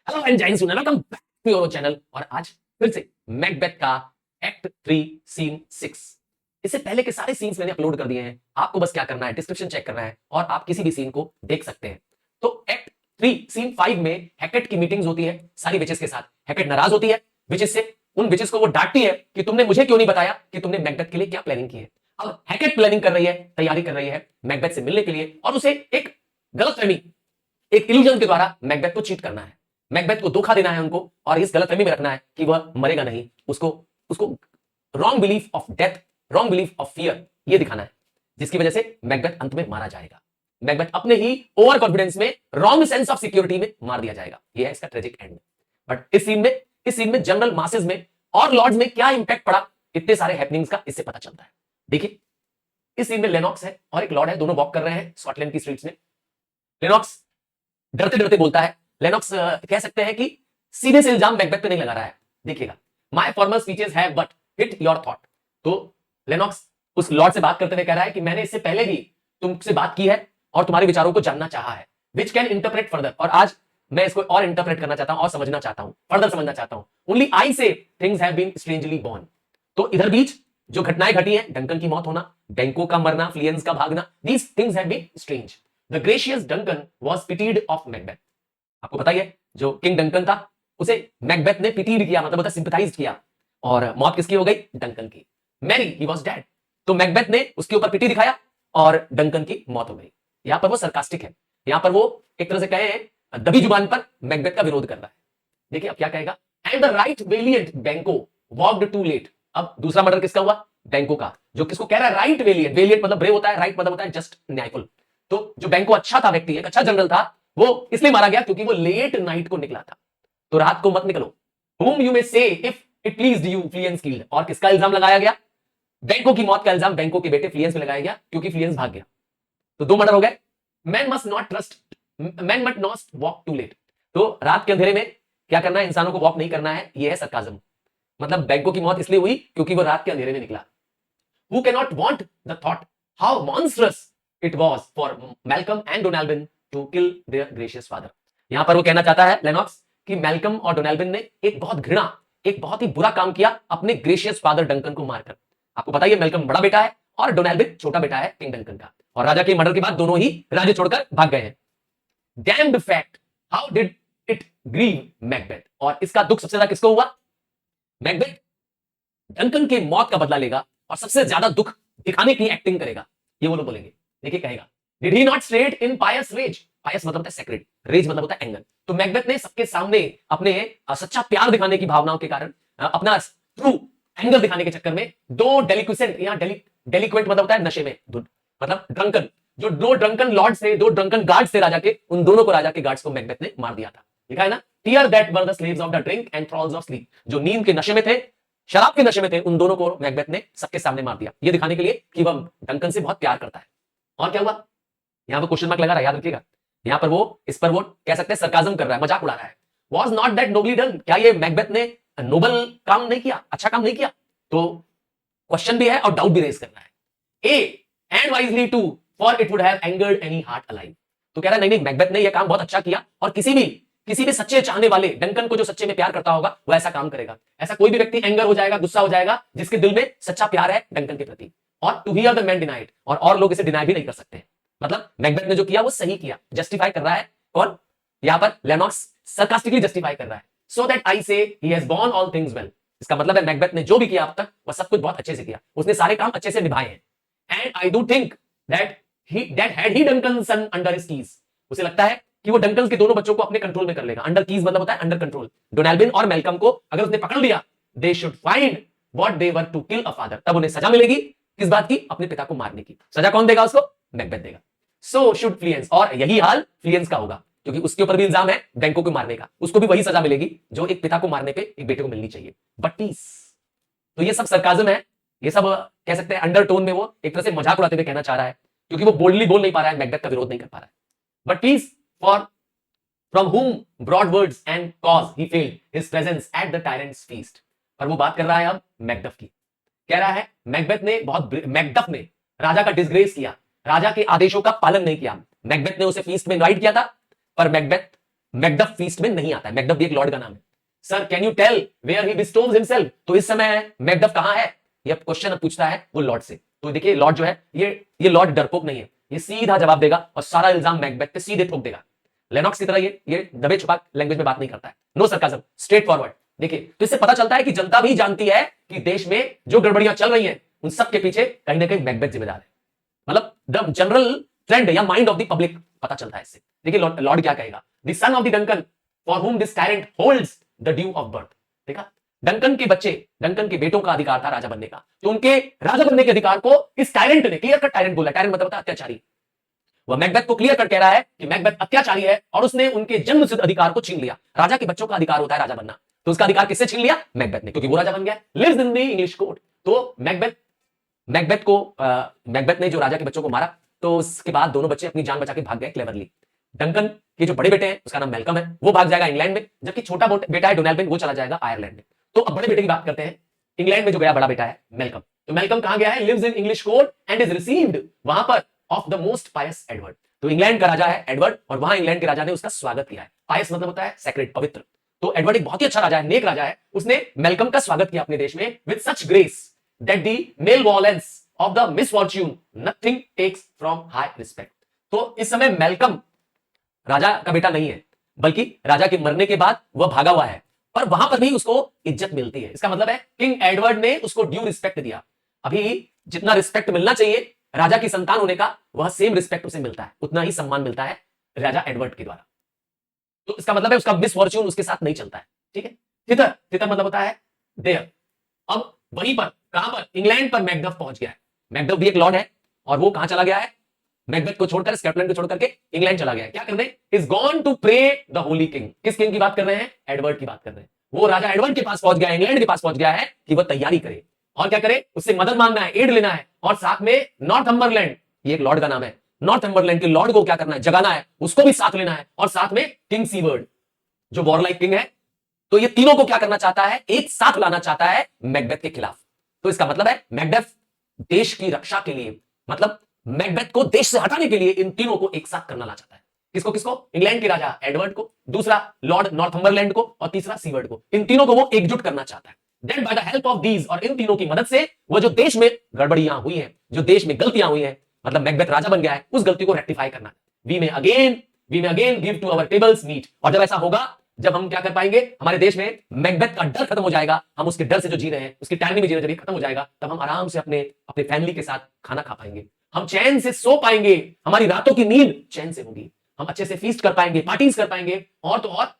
Hello and जय सुन welcome back to your channel. और आज फिर से मैकबेथ का एक्ट 3 सीन 6। इससे पहले के सारे सीन्स मैंने अपलोड कर दिए हैं। आपको बस क्या करना है, डिस्क्रिप्शन चेक करना है और आप किसी भी सीन को देख सकते हैं। तो एक्ट 3 सीन 5 में हैकेट की मीटिंग्स होती है सारी विचेस के साथ। हैकेट नाराज होती है विचेस से, उन विचेस को वो डांटती है कि तुमने मुझे क्यों नहीं बताया कि तुमने मैकबेथ के लिए क्या प्लानिंग की है। अब हैकेट प्लानिंग कर रही है, तैयारी कर रही है मैकबेथ से मिलने के लिए और उसे एक गलतफहमी, एक इल्यूजन के द्वारा मैकबेथ को चीट करना है। मैकबेथ को धोखा देना है उनको और इस गलतफहमी में रखना है कि वह मरेगा नहीं। उसको उसको wrong belief of death, wrong belief of fear ये दिखाना है, जिसकी वजह से मैकबेथ अंत में मारा जाएगा। मैकबेथ अपने ही ओवर कॉन्फिडेंस में, रॉन्ग सेंस ऑफ सिक्योरिटी में मार दिया जाएगा। ये है इसका ट्रेजिक एंड। बट इस सीन में जनरल मासेस में और लॉर्ड्स में क्या इंपैक्ट पड़ा, इतने सारे हैपनिंग्स का इससे पता चलता है। देखिए, इस सीन में लेनॉक्स है और एक लॉर्ड है, दोनों वॉक कर रहे हैं स्कॉटलैंड की स्ट्रीट्स में। लेनॉक्स डरते डरते बोलता है, लेनॉक्स कह सकते हैं कि सीधे से इल्जाम मैकबेथ पे नहीं लगा रहा है। देखिएगा, my formal speeches have but hit your thought. तो लेनॉक्स उस लॉर्ड से बात करते हुए कह रहा है कि मैंने इससे पहले भी तुमसे बात की है और तुम्हारे विचारों को जानना चाहा है, विच कैन इंटरप्रेट फर्दर। और आज मैं इसको और इंटरप्रेट करना चाहता हूं और समझना चाहता हूं, फर्दर समझना चाहता हूं। Only I say things have been strangely borne. तो इधर बीच जो घटनाएं घटी हैं, डंकन की मौत होना, बैंकों का मरना, फ्लियंस का भागना, these things have been strange. The gracious Duncan was pitied of Macbeth. आपको पता ही है, जो किंग डंकन था उसे मैकबेथ ने पिटीड किया, मतलब होता सिंपैथाइज किया। और मौत किसकी हो गई? डंकन की। Marry he was dead. तो मैकबेथ ने उसके ऊपर पिटी दिखाया और डंकन की मौत हो गई। यहां पर वो सरकास्टिक है, यहां पर वो एक तरह से कहे दबी जुबान पर मैकबेथ का विरोध कर रहा है। देखिए अब क्या कहेगा, एंड द राइट वेलिएंट बैंको वॉक्ड टू लेट। अब दूसरा मर्डर किसका हुआ? बैंको का। जो किसको कह रहा है? राइट वेलिएंट। वेलिएंट मतलब ब्रेव होता है, राइट मतलब होता है जस्ट, न्यायफुल। तो जो बैंको अच्छा था, व्यक्ति एक अच्छा जनरल था, वो इसलिए मारा गया क्योंकि वो लेट नाइट को निकला था। तो रात को मत निकलो। whom you may say if it pleased you फ्लियंस killed। और किसका इल्जाम लगाया गया? बैंको की मौत का इल्जाम बैंको के बेटे फ्लियंस पे लगाया गया क्योंकि फ्लियंस भाग गया। तो दो मर्डर हो गए। Man must not trust, man must not walk too late. तो रात के अंधेरे में क्या करना है? इंसानों को वॉक नहीं करना है। यह है सरकाजम। मतलब बैंको की मौत इसलिए हुई क्योंकि वो रात के अंधेरे में निकला। Who cannot want the thought how monstrous it was for Malcolm and Donalbain to kill their gracious father। यहां पर वो कहना चाहता है लेनॉक्स कि मैल्कम और डोनाल्बिन ने एक बहुत घृणा, एक बहुत ही बुरा काम किया अपने ग्रेशियस फादर डंकन को मारकर। आपको पता ही है, मैल्कम बड़ा बेटा है और डोनाल्बिन छोटा बेटा है किंग डंकन का। और राजा के मर्डर के बाद दोनों ही राज्य छोड़कर भाग गए हैं। Damned fact, how did it grieve Macbeth. और इसका दुख सबसे ज्यादा किसको हुआ? मैकबेथ डंकन के मौत का बदला लेगा और सबसे ज्यादा दुख दिखाने की एक्टिंग करेगा। ये वो लोग बोलेंगे। देखिए कहेगा, did he not straight in pious rage. Pious मतलब होता है सेक्रेट, रेज मतलब होता है एंगर। तो मैकबेथ ने सबके सामने अपने सच्चा प्यार दिखाने की भावनाओं के कारण, अपना ट्रू एंगर दिखाने के चक्कर में दो डेलिक्विसेंट, यहाँ डेलिक्वेंट मतलब होता है नशे में धुत, मतलब ड्रंकन, जो दो ड्रंकन लॉर्ड्स थे, दो ड्रंकन गार्ड्स थे राजा के, उन दोनों को, राजा के गार्ड्स को मैकबेथ ने मार दिया था। लिखा है ना, tear that were the slaves of the drink and thralls of sleep. जो नींद के नशे में थे, शराब के नशे में थे, उन दोनों को मैकबेथ ने सबके सामने मार दिया, ये दिखाने के लिए कि वह डंकन से बहुत प्यार करता है। और क्या हुआ? यहां पर क्वेश्चन मार्क लगा रहा है, याद रखिएगा। यहां पर वो इस पर वो कह सकते हैं सरकाजम कर रहा है, मजाक उड़ा रहा है। Was not that nobly done. क्या ये मैकबेथ ने नोबल काम नहीं किया, अच्छा काम नहीं किया? तो क्वेश्चन भी है और डाउट भी रेज कर रहा है। Ay and wisely too, for it would have angered any heart alive. तो कह रहा है नहीं नहीं, मैकबेथ ने यह काम बहुत अच्छा किया और किसी भी सच्चे चाहने वाले, डंकन को जो सच्चे में प्यार करता होगा, वो ऐसा काम करेगा। ऐसा कोई भी व्यक्ति एंगर हो जाएगा, गुस्सा हो जाएगा, जिसके दिल में सच्चा प्यार है डंकन के प्रति। और to hear the man denied, और लोग इसे डिनाई भी नहीं कर सकते। मतलब मैकबेथ ने जो किया वो सही किया, जस्टिफाई कर रहा है। कौन? यहां पर लेनॉक्स सरकास्टिकली जस्टिफाई कर रहा है। सो that I say he has borne all things well. इसका मतलब है मैकबेथ ने जो भी किया अब तक, वह सब कुछ बहुत अच्छे से किया, उसने सारे काम अच्छे से निभाए हैं। And I do think that had he Duncan son under his keys. उसे लगता है कि वो डंकन के दोनों बच्चों को अपने कंट्रोल में कर लेगा। अंडर कीज मतलब होता है अंडर कंट्रोल। डोनाल्बिन और मैल्कम को अगर उसने पकड़ लिया, they should find what they were to kill a father. तब उन्हें सजा मिलेगी, किस बात की? अपने पिता को मारने की। सजा कौन देगा उसको? मैकबेथ देगा। So should Fleance. और यही हाल फ्लियंस का होगा क्योंकि उसके ऊपर भी इल्जाम है बैंकों को मारने का। उसको भी वही सजा मिलेगी जो एक पिता को मारने पे एक बेटे को मिलनी चाहिए। But peace. तो ये सब सरकाजम है, ये सब कह सकते हैं अंडरटोन में वो एक तरह से मजाक उड़ाते हुए कहना चाह रहा है, क्योंकि वो बोल्डली बोल नहीं पा रहा है, मैकबेथ का विरोध नहीं कर पा रहा है। But peace for from whom broad words and cause he failed his presence at the tyrant's feast। पर वो बात कर रहा है अब मैकडफ की। कह रहा है मैकडफ ने राजा का डिसग्रेस किया, राजा के आदेशों का पालन नहीं किया। मैकबेथ ने उसे फीस्ट में इनवाइट किया था, पर मैकडफ फीस्ट में नहीं आता है। मैकडफ भी एक लॉर्ड का नाम है। Sir can you tell where he bestows himself? तो इस समय मैकडफ कहां है? ये क्वेश्चन पूछता है वो लॉर्ड से। तो देखिए लॉर्ड जो है ये लॉर्ड डरपोक नहीं है, ये सीधा जवाब देगा और सारा इल्जाम मैकबेथ पे सीधे ठोक देगा। लेनॉक्स की तरह ये दबे छुपा लैंग्वेज में बात नहीं करता है, नो सरकाज़म, स्ट्रेट फॉरवर्ड। देखिए तो इससे पता चलता है कि जनता भी जानती है कि देश में जो गड़बड़ियां चल रही हैं उन सब के पीछे कहीं ना कहीं मैकबेथ जिम्मेदार है। मतलब द जनरल ट्रेंड या माइंड ऑफ द पब्लिक पता चलता है इससे। देखिए लॉर्ड क्या कहेगा, the son of the Duncan for हुम this tyrant holds the due of birth. देखा, डंकन के बच्चे, डंकन के बेटों का अधिकार था राजा बनने का, तो उनके राजा बनने के अधिकार को इस टायरेंट ने, क्लियर कट टायरेंट बोला, टायरेंट मतलब होता है अत्याचारी, वह मैकबेथ को क्लियर कट कह रहा है कि मैकबेथ अत्याचारी है और उसने उनके जन्म सिद्ध अधिकार को छीन लिया। राजा के बच्चों का अधिकार होता है राजा बनना, तो उसका अधिकार किससे छीन लिया? मैकबेथ ने, क्योंकि वो राजा बन गया, lives in the English court. तो मैकबेथ ने जो राजा के बच्चों को मारा, तो उसके बाद दोनों बच्चे अपनी जान बचा के भाग गए क्लेवरली। डंकन के जो बड़े बेटे हैं उसका नाम मेलकम है, वो भाग जाएगा इंग्लैंड में, जबकि छोटा बेटा है डोनाल्ड, वो चला जाएगा आयरलैंड में। तो अब बड़े बेटे की बात करते हैं। इंग्लैंड में जो गया बड़ा बेटा है मेलकम, तो मेलकम कहां गया है? Lives in English court and is received वहां पर of the most pious Edward. तो इंग्लैंड का राजा है एडवर्ड और वहां इंग्लैंड के राजा ने उसका स्वागत किया है। पायस मतलब होता है सेक्रेड, पवित्र। तो एडवर्ड एक बहुत ही अच्छा राजा है, नेक राजा है, उसने मेलकम का स्वागत किया अपने देश में with such grace that the malevolence of the misfortune nothing takes from high respect. तो इस समय मेलकम राजा का बेटा नहीं है, बल्कि राजा के मरने के बाद वह भागा हुआ है, पर वहां पर भी उसको इज्जत मिलती है। इसका मतलब है किंग एडवर्ड ने उसको ड्यू रिस्पेक्ट दिया। अभी जितना रिस्पेक्ट मिलना चाहिए राजा की संतान होने का, वह सेम रिस्पेक्ट उसे मिलता है, उतना ही सम्मान मिलता है राजा एडवर्ड के द्वारा। तो इसका मतलब है उसका मिसफॉर्च्यून उसके साथ नहीं चलता है। ठीक है, तितर, तितर मतलब होता है देयर। अब वहीं पर, कहां पर? इंग्लैंड पर मैकडफ पहुंच गया है। मैकडफ भी एक लॉर्ड है और वो कहां चला गया है? मैकबेथ को छोड़कर, स्कॉटलैंड को छोड़कर के इंग्लैंड चला गया है। क्या करने? Is gone to pray the holy king. किस किंग की बात कर रहे हैं? एडवर्ड की बात कर रहे हैं। वो राजा एडवर्ड के पास पहुंच गया है, इंग्लैंड के पास पहुंच गया है कि वह तैयारी करे और क्या करे, उससे मदद मांगना है, एड लेना है, और साथ में नॉर्थम्बरलैंड, ये एक लॉर्ड का नाम है, नॉर्थम्बरलैंड के लॉर्ड को क्या करना है? जगाना है, उसको भी साथ लेना है, और साथ में किंग सीवर्ड जो वॉरलाइक किंग है। तो ये तीनों को क्या करना चाहता है? एक साथ लाना चाहता है मैकबेथ के खिलाफ। तो इसका मतलब है मैकबेथ देश की रक्षा के लिए, मतलब मैकबेथ को देश से हटाने के लिए इन तीनों को एक साथ करना चाहता है। किसको किसको? इंग्लैंड के राजा एडवर्ड को, दूसरा लॉर्ड नॉर्थम्बरलैंड को, और तीसरा सीवर्ड को। इन तीनों को वो एकजुट करना चाहता है। Then by the help of these, और इन तीनों की मदद से वो जो देश में गड़बड़ियां हुई हैं, जो देश में गलतियां हुई हैं, मतलब मैकबेथ राजा बन गया है, उस गलती को रेक्टिफाई करना। We may again give to our tables meat. और जब ऐसा होगा, जब हम क्या कर पाएंगे, हमारे देश में मैकबेथ का डर खत्म हो जाएगा, हम उसके डर से जो जी रहे हैं, उसकी टाइमली में जी रहे हैं, जब ये खत्म हो जाएगा, तब हम आराम से अपने फैमिली के साथ खाना खा पाएंगे, हम चैन से सो पाएंगे, हमारी रातों की नींद चैन से होगी, हम अच्छे से फीस्ट कर पाएंगे, पार्टीज कर पाएंगे, और तो और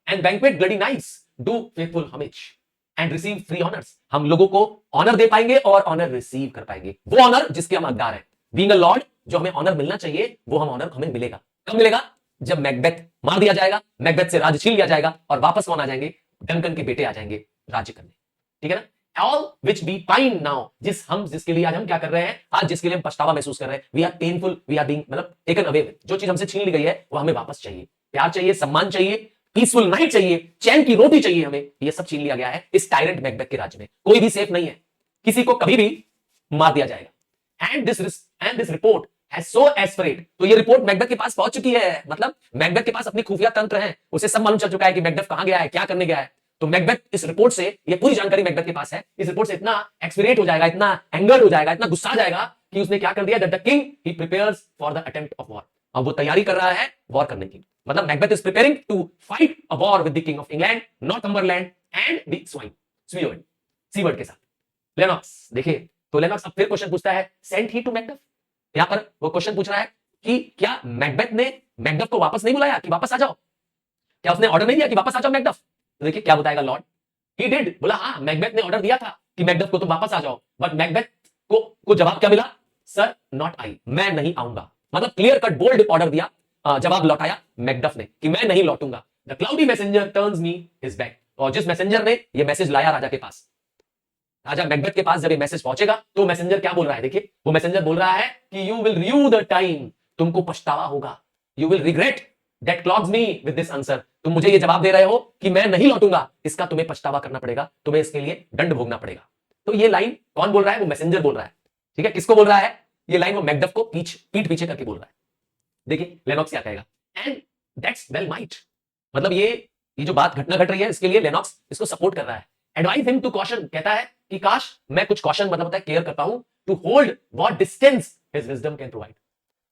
and banquet bloody nights, do faithful homage and receive free honours. हम लोगों को ऑनर दे पाएंगे और ऑनर रिसीव कर पाएंगे, वो ऑनर जिसके हम हकदार हैं। बीइंग अ लॉर्ड, जो हमें ऑनर मिलना चाहिए, वो हम ऑनर हमें मिलेगा। कब मिलेगा? जब मैकबेथ मार दिया जाएगा, मैकबेथ से राज छीन लिया जाएगा, और वापस कौन आ जाएंगे? डंकन के बेटे आ जाएंगे राज्य करने। ठीक है ना? All which be pine now, जिसके लिए आज हम क्या कर रहे हैं, आज जिसके लिए हम पछतावा महसूस कर रहे हैं, we are painful, we are being, मतलब टेकन अवे विद, जो चीज हमसे छीन ली गई है वो हमें वापस चाहिए। प्यार चाहिए, सम्मान चाहिए, पीसफुल नाइट चाहिए, चैन की रोटी चाहिए, हमें ये सब छीन लिया गया है इस टायरेंट मैकबेथ के राज्य में। कोई भी सेफ नहीं है, किसी को कभी भी मार दिया जाएगा। And this report has so exasperate, तो ये रिपोर्ट मैकबेथ के पास पहुंच चुकी है, मतलब मैकबेथ के पास अपनी खुफिया तंत्र है, उसे सब मालूम चल चुका है कि मैकबेथ कहां गया है, क्या करने गया है। तो मैकबेथ इस रिपोर्ट से, ये पूरी जानकारी मैकबेथ के पास है, इस रिपोर्ट से इतना एक्सपीरियंट हो जाएगा, इतना एंगर्ड हो जाएगा, इतना गुस्सा आ जाएगा कि उसने क्या कर दिया, that the king he prepares for the attempt of war. अब वो तैयारी कर रहा है वॉर करने की, मतलब Macbeth is preparing to fight a war with the king of England, Northumberland and the Siward के साथ। लेनॉक्स, देखिए तो लेनॉक्स अब फिर क्वेश्चन पूछता है, सेंट ही टू मैकबेथ। यहां पर वो क्वेश्चन पूछ रहा है कि क्या मैकबेथ ने मैकबेथ को वापस नहीं बुलाया कि वापस आ जाओ? क्या उसने ऑर्डर नहीं दिया कि वापस आ जाओ मैकबेथ? तो देखिए क्या बताएगा लॉर्ड, ही डिड, बोला हाँ मैकबेथ ने ऑर्डर दिया था कि मैकबेथ को तुम वापस आ जाओ, बट मैकबेथ को जवाब क्या मिला? सर नॉट आई, मैं नहीं आऊंगा। मतलब क्लियर कट बोल्ड ऑर्डर दिया, जवाब लौटाया मैकबेथ ने कि मैं नहीं लौटूंगा। The cloudy messenger turns me his back, और जिस मैसेंजर ने ये मैसेज लाया राजा के पास, राजा मैकबेथ के पास जब ये मैसेज पहुंचेगा, तो मैसेंजर क्या बोल रहा है? देखिए वो मैसेंजर बोल रहा है कि you will review the time, तुमको पछतावा होगा, you will regret that clogs me with this answer, तुम मुझे ये जवाब दे रहे हो कि मैं नहीं लौटूंगा, इसका तुम्हें पछतावा करना पड़ेगा, तुम्हें इसके लिए दंड भोगना पड़ेगा। तो ये लाइन कौन बोल रहा है? वो मैसेंजर बोल रहा है। ठीक है, किसको बोल रहा है ये लाइन? वो मैकबेथ को पीठ पीछे करके बोल रहा है। देखिए लेनॉक्स क्या कहेगा, एंड दैट्स वेल माइट, मतलब ये जो बात घटना घट रही है इसके लिए लेनॉक्स इसको सपोर्ट कर रहा है। एडवाइस हिम टू कॉशन, कहता है कि काश मैं कुछ कॉशन मतलब होता है केयर करता हूं, to hold what distance his wisdom can provide.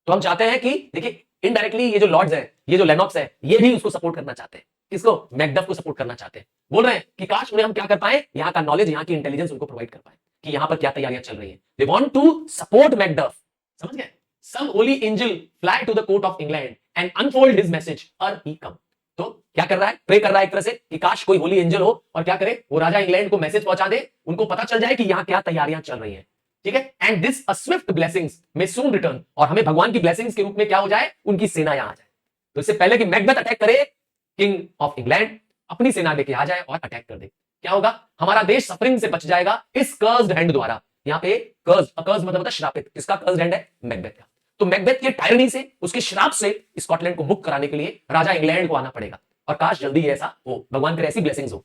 तो हम चाहते हैं कि देखिए इनडायरेक्टली ये जो लॉर्ड्स है, ये जो लेनॉक्स है, ये भी उसको सपोर्ट करना चाहते हैं। किसको? मैकडफ को सपोर्ट करना चाहते हैं। बोल रहे हैं कि काश उन्हें हम क्या कर पाए, यहाँ का नॉलेज, यहाँ की इंटेलिजेंस उनको प्रोवाइड कर पाए कि यहाँ पर क्या तैयारियां चल रही है। They want to support Macduff, समझ गए? Some holy angel fly to the court of England and unfold his message ere he कम। तो क्या कर रहा है? प्रे कर रहा है एक तरह से कि काश कोई होली एंजल हो और क्या करे, वो राजा इंग्लैंड को मैसेज पहुंचा दे, उनको पता चल जाए कि यहाँ क्या तैयारियां चल रही है। ठीक है? And this a Swift blessings में सून रिटर्न, और हमें भगवान की ब्लेसिंग्स के रूप में क्या हो जाए, उनकी सेना यहां आ जाए। तो इससे पहले कि मैकबेथ अटैक करे, किंग ऑफ इंग्लैंड अपनी सेना लेके आ जाए और अटैक कर दे। क्या होगा? हमारा देश सफरिंग से बच जाएगा इस कर्स्ड हैंड द्वारा। यहां पे कर्ज, कर्ज मतलब होता है श्रापित। किसका कर्स्ड हैंड है? मैकबेथ का। तो मैकबेथ के टायरनी से, उसके श्राप से स्कॉटलैंड को मुक्त कराने के लिए राजा इंग्लैंड को आना पड़ेगा। और काश जल्दी ही ऐसा हो, भगवान करे ऐसी ब्लेसिंग्स हो।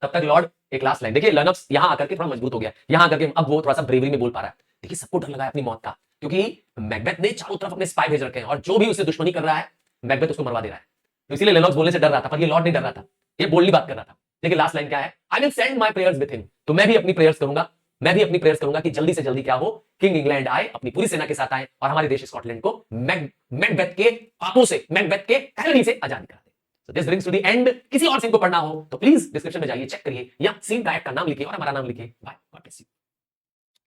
तब तक लॉर्ड, एक लास्ट लाइन देखिए, लेनॉक्स यहां आकर के थोड़ा मजबूत हो गया, यहां आकर के अब वो थोड़ा सा ब्रेवरी में बोल पा रहा है। देखिए सबको डर लगा है अपनी मौत का, क्योंकि मैकबेथ ने चारों तरफ अपने स्पाई भेज रखे हैं और जो भी उसे दुश्मनी कर रहा है मैकबेथ उसको मरवा दे रहा है। तो इसीलिए लेनॉक्स बोलने से डर रहा था, पर ये लॉर्ड नहीं डर रहा था, ये बोल्डली बात कर रहा था। देखिए लास्ट लाइन क्या है, I will send my prayers with him. तो मैं भी अपनी प्रेयर्स करूंगा, मैं भी अपनी प्रेयर्स करूंगा कि जल्दी से जल्दी क्या हो, किंग इंग्लैंड आए, अपनी पूरी सेना के साथ आए और हमारे देश स्कॉटलैंड को मैकबेथ के पापों से, मैकबेथ के टायरनी से आजाद करा दे। So this brings to the end। किसी और सीन को पढ़ना हो तो प्लीज डिस्क्रिप्शन में जाइए, चेक करिए, या सीन का एक्ट का नाम लिखिए और हमारा नाम लिखिए। Bye, God bless you.